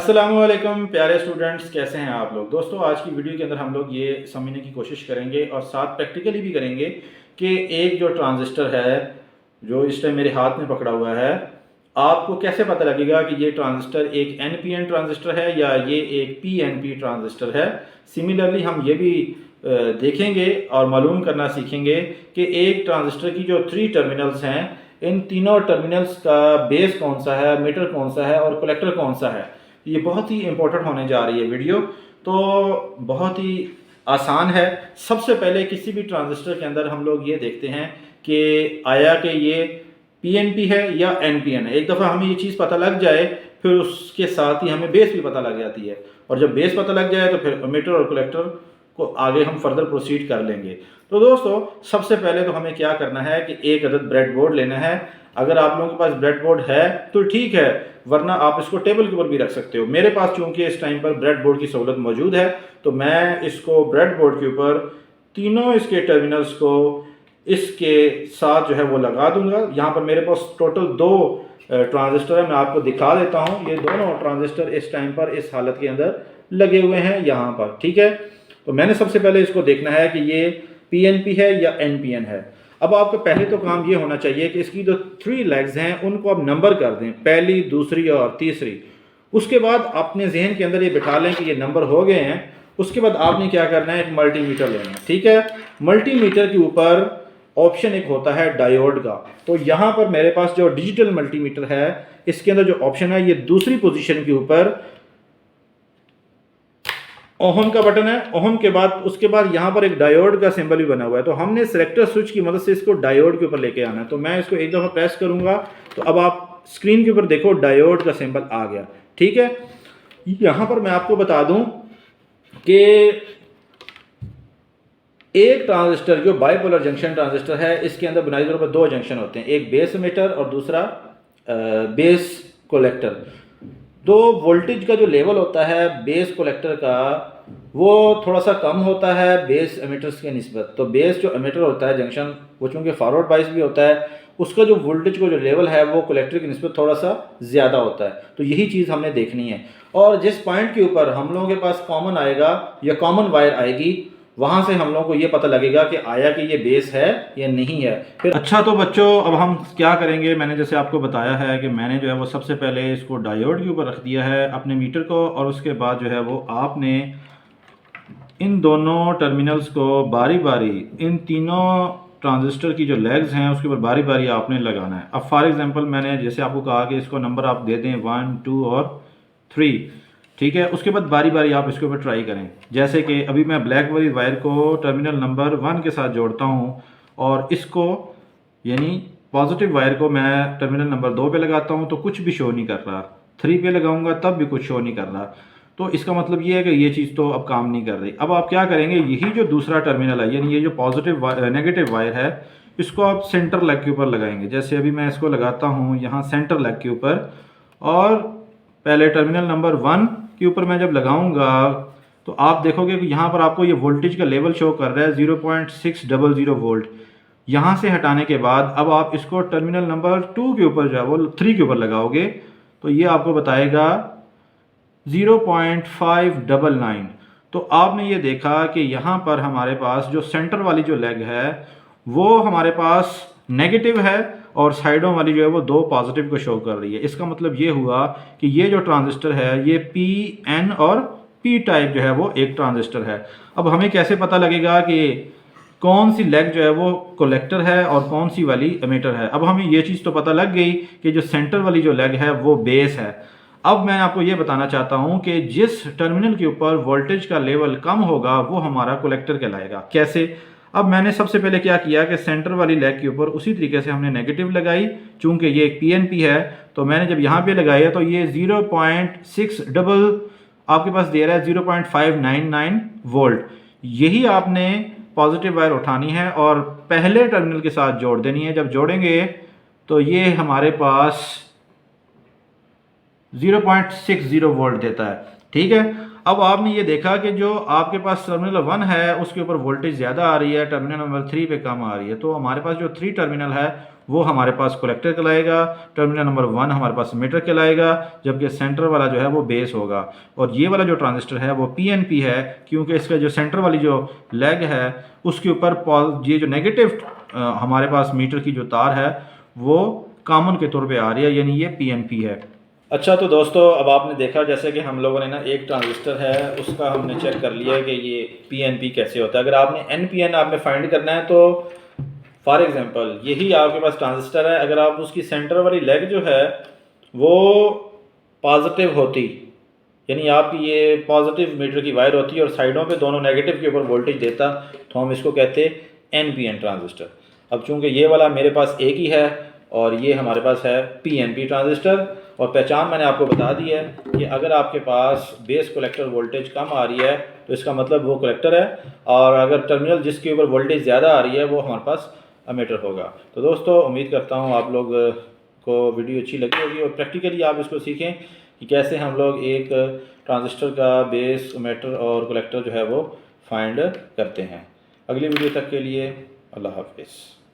अस्सलामुअलैकुम प्यारे स्टूडेंट्स, कैसे हैं आप लोग। दोस्तों, आज की वीडियो के अंदर हम लोग ये समझने की कोशिश करेंगे और साथ प्रैक्टिकली भी करेंगे कि एक जो ट्रांजिस्टर है जो इस टाइम मेरे हाथ में पकड़ा हुआ है, आपको कैसे पता लगेगा कि ये ट्रांजिस्टर एक एनपीएन ट्रांजिस्टर है या ये एक पीएनपी ट्रांजिस्टर है। सिमिलरली हम ये भी देखेंगे और मालूम करना सीखेंगे कि एक ट्रांजिस्टर की जो 3 टर्मिनल्स हैं, इन तीनों टर्मिनल्स का बेस कौन सा है, मीटर कौन सा है और कलेक्टर कौन सा है। ये बहुत ही इंपॉर्टेंट होने जा रही है वीडियो, तो बहुत ही आसान है। सबसे पहले किसी भी ट्रांजिस्टर के अंदर हम लोग ये देखते हैं कि आया कि ये पीएनपी है या एनपीएन है। एक दफ़ा हमें ये चीज़ पता लग जाए, फिर उसके साथ ही हमें बेस भी पता लग जाती है, और जब बेस पता लग जाए तो फिर मीटर और कलेक्टर को आगे हम फर्दर प्रोसीड कर लेंगे। तो दोस्तों, सबसे पहले तो हमें क्या करना है कि एक अदद ब्रेड बोर्ड लेना है। अगर आप लोगों के पास ब्रेड बोर्ड है तो ठीक है, वरना आप इसको टेबल के ऊपर भी रख सकते हो। मेरे पास चूंकि इस टाइम पर ब्रेड बोर्ड की सहूलत मौजूद है, तो मैं इसको ब्रेड बोर्ड के ऊपर तीनों इसके टर्मिनल्स को इसके साथ जो है वो लगा दूंगा। यहाँ पर मेरे पास टोटल 2 ट्रांजिस्टर है, मैं आपको दिखा देता हूँ। ये दोनों ट्रांजिस्टर इस टाइम पर इस हालत के अंदर लगे हुए हैं यहाँ पर, ठीक है। तो मैंने सबसे पहले इसको देखना है कि ये पीएनपी है या एनपीएन है। अब आपका पहले तो काम ये होना चाहिए कि इसकी जो 3 लेग्स हैं उनको आप नंबर कर दें, पहली, दूसरी और तीसरी। उसके बाद अपने जहन के अंदर ये बिठा लें कि ये नंबर हो गए हैं। उसके बाद आपने क्या करना है, एक मल्टीमीटर लेना है, ठीक है। मल्टीमीटर के ऊपर ऑप्शन एक होता है डायोड का। तो यहाँ पर मेरे पास जो डिजिटल मल्टीमीटर है, इसके अंदर जो ऑप्शन है, ये दूसरी पोजीशन के ऊपर ओहम का बटन है। ओहम के बाद उसके बाद यहाँ पर एक डायोड का सिंबल भी बना हुआ है। तो हमने सेलेक्टर स्विच की मदद से इसको डायोड के ऊपर लेके आना है। तो मैं इसको एक दफ़ा प्रेस करूँगा तो अब आप स्क्रीन के ऊपर देखो डायोड का सिंबल आ गया, ठीक है। यहाँ पर मैं आपको बता दूँ कि एक ट्रांजिस्टर जो बाइपोलर जंक्शन ट्रांजिस्टर है, इसके अंदर बुनियादी तौर पर 2 जंक्शन होते हैं, एक बेस एमिटर और दूसरा बेस कलेक्टर। तो वोल्टेज का जो लेवल होता है बेस कलेक्टर का, वो थोड़ा सा कम होता है बेस एमिटर्स के निस्बत। तो बेस जो एमिटर होता है जंक्शन, वो चूँकि फॉरवर्ड बाइस भी होता है, उसका जो वोल्टेज का जो लेवल है वो कलेक्टर की निस्बत थोड़ा सा ज़्यादा होता है। तो यही चीज़ हमने देखनी है। और जिस पॉइंट के ऊपर हम लोगों के पास कॉमन आएगा या कॉमन वायर आएगी, वहाँ से हम लोगों को ये पता लगेगा कि आया कि ये बेस है या नहीं है। फिर अच्छा, तो बच्चों अब हम क्या करेंगे, मैंने जैसे आपको बताया है कि मैंने जो है वो सबसे पहले इसको डायोड के ऊपर रख दिया है अपने मीटर को, और उसके बाद जो है वो आपने इन दोनों टर्मिनल्स को बारी बारी, इन तीनों ट्रांजिस्टर की जो लेग्स हैं उसके ऊपर बारी बारी आपने लगाना है। अब फॉर एग्जांपल मैंने जैसे आपको कहा कि इसको नंबर आप दे दें 1, 2 और 3, ठीक है। उसके बाद बारी बारी आप इसके ऊपर ट्राई करें। जैसे कि अभी मैं ब्लैक वाली वायर को टर्मिनल नंबर 1 के साथ जोड़ता हूँ, और इसको यानी पॉजिटिव वायर को मैं टर्मिनल नंबर 2 पे लगाता हूँ तो कुछ भी शो नहीं कर रहा। 3 पे लगाऊंगा तब भी कुछ शो नहीं कर रहा। तो इसका मतलब ये है कि ये चीज़ तो अब काम नहीं कर रही। अब आप क्या करेंगे, यही जो दूसरा टर्मिनल है, यानी ये जो नेगेटिव वायर है, इसको आप सेंटर लेग के ऊपर लगाएंगे। जैसे अभी मैं इसको लगाता हूँ यहाँ सेंटर लेग के ऊपर, और पहले टर्मिनल नंबर 1 के ऊपर मैं जब लगाऊंगा तो आप देखोगे कि यहाँ पर आपको ये वोल्टेज का लेवल शो कर रहा है 0.600 वोल्ट। यहाँ से हटाने के बाद अब आप इसको टर्मिनल नंबर 2 के ऊपर जो है वो 3 के ऊपर लगाओगे तो ये आपको बताएगा 0.599। तो आपने ये देखा कि यहाँ पर हमारे पास जो सेंटर वाली जो लेग है वो हमारे पास नेगेटिव है, और साइडों वाली जो है वो 2 पॉजिटिव को शो कर रही है। इसका मतलब ये हुआ कि ये जो ट्रांजिस्टर है ये पी एन और पी टाइप जो है वो एक ट्रांजिस्टर है। अब हमें कैसे पता लगेगा कि कौन सी लेग जो है वो कलेक्टर है और कौन सी वाली एमिटर है। अब हमें ये चीज़ तो पता लग गई कि जो सेंटर वाली जो लेग है वो बेस है। अब मैं आपको ये बताना चाहता हूँ कि जिस टर्मिनल के ऊपर वोल्टेज का लेवल कम होगा वो हमारा कलेक्टर कहलाएगा। कैसे? अब मैंने सबसे पहले क्या किया कि सेंटर वाली लेग के ऊपर उसी तरीके से हमने नेगेटिव लगाई। चूंकि ये एक पीएनपी है तो मैंने जब यहाँ पे लगाया तो ये 0.6 आपके पास दे रहा है 0.599 वोल्ट। यही आपने पॉजिटिव वायर उठानी है और पहले टर्मिनल के साथ जोड़ देनी है। जब जोड़ेंगे तो ये हमारे पास 0.60 वोल्ट देता है, ठीक है। अब आपने ये देखा कि जो आपके पास टर्मिनल 1 है उसके ऊपर वोल्टेज ज़्यादा आ रही है, टर्मिनल नंबर 3 पे कम आ रही है। तो हमारे पास जो 3 टर्मिनल है वो हमारे पास कलेक्टर कहलाएगा, टर्मिनल नंबर 1 हमारे पास एमिटर कहलाएगा, जबकि सेंटर वाला जो है वो बेस होगा। और ये वाला जो ट्रांजिस्टर है वो पीएनपी है, क्योंकि इसका जो सेंटर वाली जो लेग है उसके ऊपर ये जो नेगेटिव हमारे पास मीटर की जो तार है वो कॉमन के तौर पे आ रही है, यानी ये पीएनपी है। अच्छा, तो दोस्तों अब आपने देखा जैसे कि हम लोगों ने ना एक ट्रांजिस्टर है उसका हमने चेक कर लिया कि ये पीएनपी कैसे होता है। अगर आपने एनपीएन आपने फाइंड करना है तो फॉर एग्जांपल यही आपके पास ट्रांजिस्टर है, अगर आप उसकी सेंटर वाली लेग जो है वो पॉजिटिव होती, यानी आपकी ये पॉजिटिव मीटर की वायर होती है और साइडों पे दोनों नेगेटिव के ऊपर वोल्टेज देता, तो हम इसको कहते हैं एनपीएन ट्रांजिस्टर। अब चूंकि ये वाला मेरे पास एक ही है और ये हमारे पास है पीएनपी ट्रांजिस्टर, और पहचान मैंने आपको बता दी है कि अगर आपके पास बेस कलेक्टर वोल्टेज कम आ रही है तो इसका मतलब वो कलेक्टर है, और अगर टर्मिनल जिसके ऊपर वोल्टेज ज़्यादा आ रही है वो हमारे पास एमीटर होगा। तो दोस्तों उम्मीद करता हूँ आप लोग को वीडियो अच्छी लगी होगी और प्रैक्टिकली आप इसको सीखें कि कैसे हम लोग एक ट्रांजिस्टर का बेस, एमीटर और कलेक्टर जो है वो फाइंड करते हैं। अगली वीडियो तक के लिए अल्लाह हाफिज़।